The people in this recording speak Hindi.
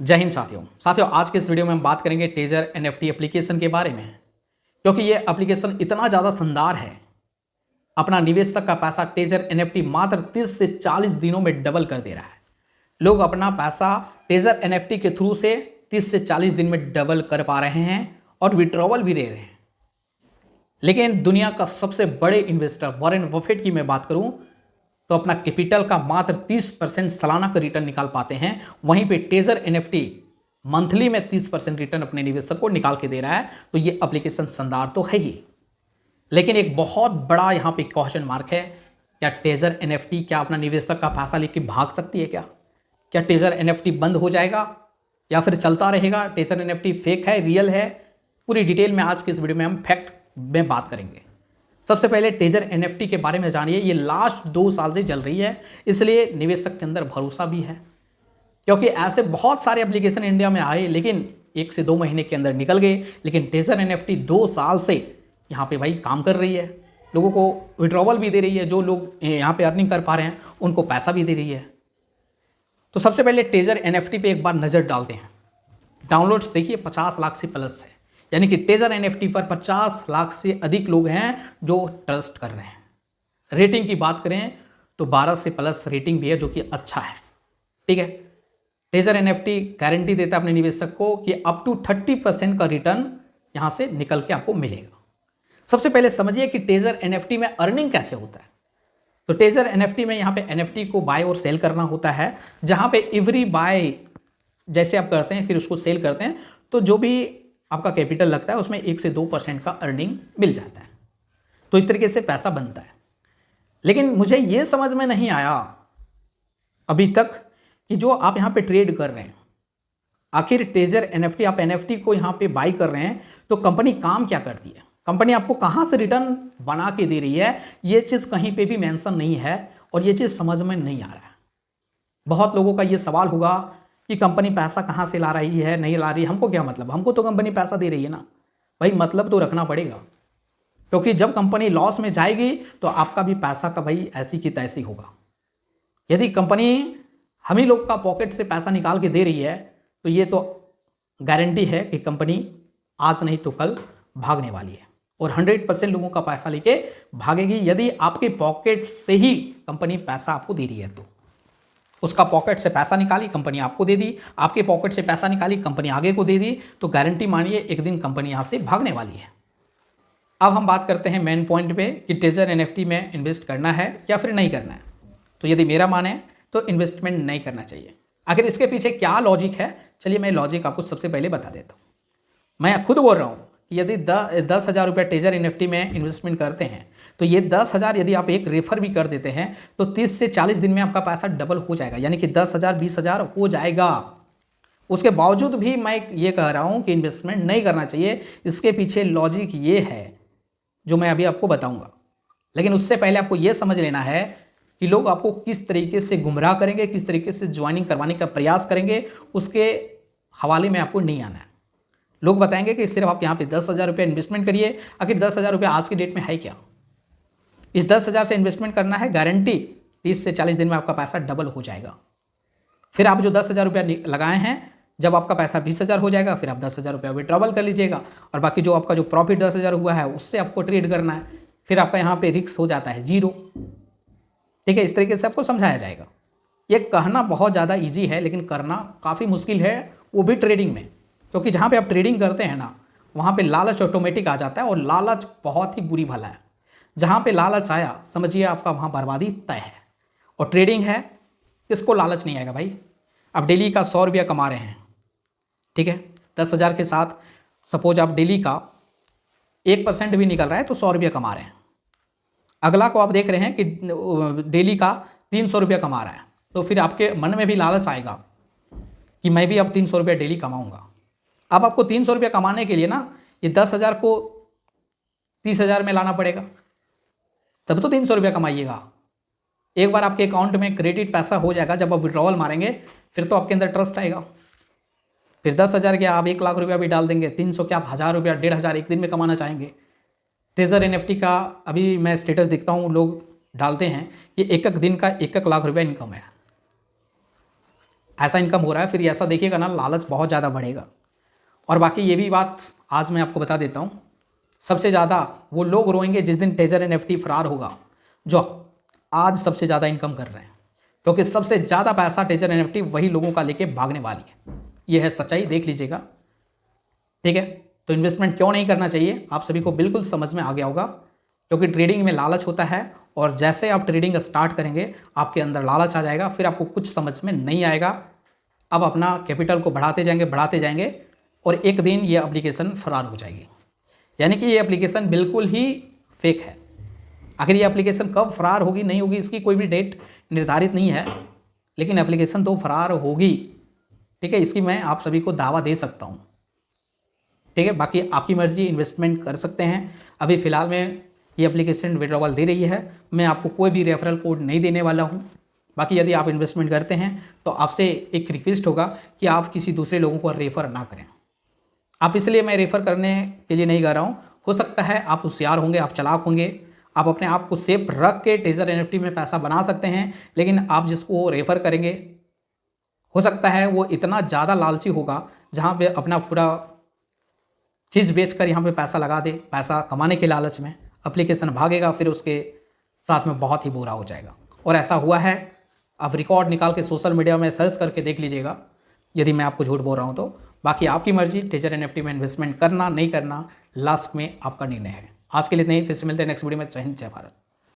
जय हिंद साथियों आज के इस वीडियो में हम बात करेंगे टेजर एनएफटी एप्लीकेशन के बारे में, क्योंकि ये एप्लीकेशन इतना ज़्यादा शानदार है। अपना निवेशक का पैसा टेजर एनएफटी मात्र 30 से 40 दिनों में डबल कर दे रहा है। लोग अपना पैसा टेजर एनएफटी के थ्रू से 30 से 40 दिन में डबल कर पा रहे हैं और विड्रॉवल भी ले रहे हैं। लेकिन दुनिया का सबसे बड़े इन्वेस्टर वॉरेन बफेट की मैं बात करूं तो अपना कैपिटल का मात्र 30% सालाना का रिटर्न निकाल पाते हैं। वहीं पे टेजर एनएफटी मंथली में 30% रिटर्न अपने निवेशक को निकाल के दे रहा है। तो ये एप्लीकेशन शानदार तो है ही, लेकिन एक बहुत बड़ा यहाँ पे क्वेश्चन मार्क है। क्या टेजर एनएफटी क्या अपना निवेशक का पैसा लेके भाग सकती है? क्या टेजर एनएफटी बंद हो जाएगा या फिर चलता रहेगा? टेजर एनएफटी फेक है, रियल है? पूरी डिटेल में आज के इस वीडियो में हम फैक्ट में बात करेंगे। सबसे पहले टेजर एनएफटी के बारे में जानिए। ये लास्ट 2 साल से चल रही है, इसलिए निवेशक के अंदर भरोसा भी है, क्योंकि ऐसे बहुत सारे एप्लीकेशन इंडिया में आए लेकिन 1 से 2 महीने के अंदर निकल गए। लेकिन टेजर एनएफटी 2 साल से यहाँ पे भाई काम कर रही है, लोगों को विड्रॉवल भी दे रही है, जो लोग यहाँ पे अर्निंग कर पा रहे हैं उनको पैसा भी दे रही है। तो सबसे पहले टेजर एनएफटी पे एक बार नज़र डालते हैं। डाउनलोड्स देखिए 50 लाख से प्लस है, यानी कि टेजर एनएफटी पर 50 लाख से अधिक लोग हैं जो ट्रस्ट कर रहे हैं। रेटिंग की बात करें तो 12 से प्लस रेटिंग भी है, जो कि अच्छा है। ठीक है, टेजर एनएफटी गारंटी देता है अपने निवेशक को कि अप टू 30% का रिटर्न यहां से निकल के आपको मिलेगा। सबसे पहले समझिए कि टेजर एनएफटी में अर्निंग कैसे होता है। तो टेजर एनएफटी में यहाँ पे एनएफटी को बाय और सेल करना होता है, जहां पे एवरी बाय जैसे आप करते हैं फिर उसको सेल करते हैं, तो जो भी आपका कैपिटल लगता है उसमें 1 से 2% का अर्निंग मिल जाता है। तो इस तरीके से पैसा बनता है। लेकिन मुझे ये समझ में नहीं आया अभी तक कि जो आप यहाँ पे ट्रेड कर रहे हैं, आखिर टेजर एनएफटी, आप एनएफटी को यहाँ पे बाई कर रहे हैं तो कंपनी काम क्या करती है, कंपनी आपको कहाँ से रिटर्न बना के दे रही है, ये चीज़ कहीं पे भी मेंशन नहीं है और ये चीज़ समझ में नहीं आ रहा है। बहुत लोगों का ये सवाल होगा कि कंपनी पैसा कहाँ से ला रही है, नहीं ला रही है, हमको क्या मतलब, हमको तो कंपनी पैसा दे रही है ना। भाई मतलब तो रखना पड़ेगा, क्योंकि जब कंपनी लॉस में जाएगी तो आपका भी पैसा का भाई ऐसी की तैसी होगा। यदि कंपनी हम ही लोग का पॉकेट से पैसा निकाल के दे रही है तो ये तो गारंटी है कि कंपनी आज नहीं तो कल भागने वाली है और 100% लोगों का पैसा लेके भागेगी। यदि आपके पॉकेट से ही कंपनी पैसा आपको दे रही है तो उसका पॉकेट से पैसा निकाली कंपनी आपको दे दी, आपके पॉकेट से पैसा निकाली कंपनी आगे को दे दी, तो गारंटी मानिए एक दिन कंपनी यहाँ से भागने वाली है। अब हम बात करते हैं मेन पॉइंट पे कि टेजर एनएफटी में इन्वेस्ट करना है या फिर नहीं करना है। तो यदि मेरा माने तो इन्वेस्टमेंट नहीं करना चाहिए। आखिर इसके पीछे क्या लॉजिक है, चलिए मैं लॉजिक आपको सबसे पहले बता देता हूँ। मैं खुद बोल रहा हूँ कि यदि 10,000 रुपये टेजर एनएफटी में इन्वेस्टमेंट करते हैं तो ये 10,000 यदि आप एक रेफर भी कर देते हैं तो 30 से 40 दिन में आपका पैसा डबल हो जाएगा, यानी कि 10,000 20,000 हो जाएगा। उसके बावजूद भी मैं ये कह रहा हूँ कि इन्वेस्टमेंट नहीं करना चाहिए। इसके पीछे लॉजिक ये है जो मैं अभी आपको बताऊँगा। लेकिन उससे पहले आपको ये समझ लेना है कि लोग आपको किस तरीके से गुमराह करेंगे, किस तरीके से ज्वाइनिंग करवाने का प्रयास करेंगे, उसके हवाले में आपको नहीं आना है। लोग बताएंगे कि सिर्फ आप यहाँ पे 10,000 रुपये इन्वेस्टमेंट करिए। आखिर 10,000 रुपये आज की डेट में है क्या? इस 10,000 से इन्वेस्टमेंट करना है, गारंटी 30 से 40 दिन में आपका पैसा डबल हो जाएगा। फिर आप जो 10,000 रुपया लगाए हैं, जब आपका पैसा 20,000 हो जाएगा फिर आप 10,000 रुपया विड्रॉवल कर लीजिएगा और बाकी जो आपका जो प्रॉफिट 10,000 हुआ है उससे आपको ट्रेड करना है। फिर आपका यहाँ पे रिस्क हो जाता है 0। ठीक है, इस तरीके से आपको समझाया जाएगा। ये कहना बहुत ज़्यादा ईजी है लेकिन करना काफ़ी मुश्किल है, वो भी ट्रेडिंग में। क्योंकि जहाँ पे आप ट्रेडिंग करते हैं ना, वहाँ पे लालच ऑटोमेटिक आ जाता है और लालच बहुत ही बुरी भला है। जहाँ पे लालच आया समझिए आपका वहाँ बर्बादी तय है। और ट्रेडिंग है, किसको लालच नहीं आएगा भाई। आप डेली का 100 रुपया कमा रहे हैं, ठीक है, 10,000 के साथ सपोज आप डेली का 1% भी निकल रहा है तो 100 रुपया कमा रहे हैं। अगला को आप देख रहे हैं कि डेली का 300 रुपया कमा रहा है, तो फिर आपके मन में भी लालच आएगा कि मैं भी अब 300 रुपया डेली कमाऊँगा। अब आपको 300 रुपया कमाने के लिए ना ये 10,000 को 30,000 में लाना पड़ेगा, तब तो 300 रुपया कमाइएगा। एक बार आपके अकाउंट में क्रेडिट पैसा हो जाएगा, जब आप विड्रॉवल मारेंगे फिर तो आपके अंदर ट्रस्ट आएगा। फिर 10,000 के आप 1 लाख रुपया भी डाल देंगे, 300 के आप 1,000 रुपया 1,500 एक दिन में कमाना चाहेंगे। टेजर एनएफटी का अभी मैं स्टेटस देखता हूँ, लोग डालते हैं कि एक दिन का 1 लाख रुपया इनकम है। ऐसा इनकम हो रहा है, फिर ऐसा देखिएगा ना लालच बहुत ज़्यादा बढ़ेगा। और बाकी ये भी बात आज मैं आपको बता देता हूँ, सबसे ज़्यादा वो लोग रोएंगे जिस दिन टेजर एनएफटी फरार होगा, जो आज सबसे ज़्यादा इनकम कर रहे हैं, क्योंकि सबसे ज़्यादा पैसा टेजर एनएफटी वही लोगों का लेके भागने वाली है। ये है सच्चाई, देख लीजिएगा। ठीक है, तो इन्वेस्टमेंट क्यों नहीं करना चाहिए आप सभी को बिल्कुल समझ में आ गया होगा, क्योंकि ट्रेडिंग में लालच होता है और जैसे आप ट्रेडिंग स्टार्ट करेंगे आपके अंदर लालच आ जाएगा, फिर आपको कुछ समझ में नहीं आएगा। अब अपना कैपिटल को बढ़ाते जाएंगे और एक दिन ये एप्लीकेशन फरार हो जाएगी। यानी कि ये एप्लीकेशन बिल्कुल ही फेक है। आखिर ये एप्लीकेशन कब फरार होगी नहीं होगी इसकी कोई भी डेट निर्धारित नहीं है, लेकिन एप्लीकेशन तो फरार होगी। ठीक है, इसकी मैं आप सभी को दावा दे सकता हूँ। ठीक है, बाकी आपकी मर्जी, इन्वेस्टमेंट कर सकते हैं। अभी फ़िलहाल में ये एप्लीकेशन विड्रॉवल दे रही है, मैं आपको कोई भी रेफरल कोड नहीं देने वाला हूँ। बाकी यदि आप इन्वेस्टमेंट करते हैं तो आपसे एक रिक्वेस्ट होगा कि आप किसी दूसरे लोगों को रेफ़र ना करें। आप इसलिए मैं रेफ़र करने के लिए नहीं कर रहा हूँ, हो सकता है आप होशियार होंगे, आप चालाक होंगे, आप अपने आप को सेफ रख के टेजर एनएफटी में पैसा बना सकते हैं, लेकिन आप जिसको रेफ़र करेंगे हो सकता है वो इतना ज़्यादा लालची होगा जहाँ पे अपना पूरा चीज़ बेचकर यहाँ पे पैसा लगा दे, पैसा कमाने के लालच में एप्लीकेशन भागेगा, फिर उसके साथ में बहुत ही बुरा हो जाएगा। और ऐसा हुआ है, आप रिकॉर्ड निकाल के सोशल मीडिया में सर्च करके देख लीजिएगा यदि मैं आपको झूठ बोल रहा हूँ तो। बाकी आपकी मर्जी, टेजर एनएफटी में इन्वेस्टमेंट करना नहीं करना लास्ट में आपका निर्णय है। आज के लिए इतना ही, फिर से मिलते हैं नेक्स्ट वीडियो में। जय हिंद, जय भारत।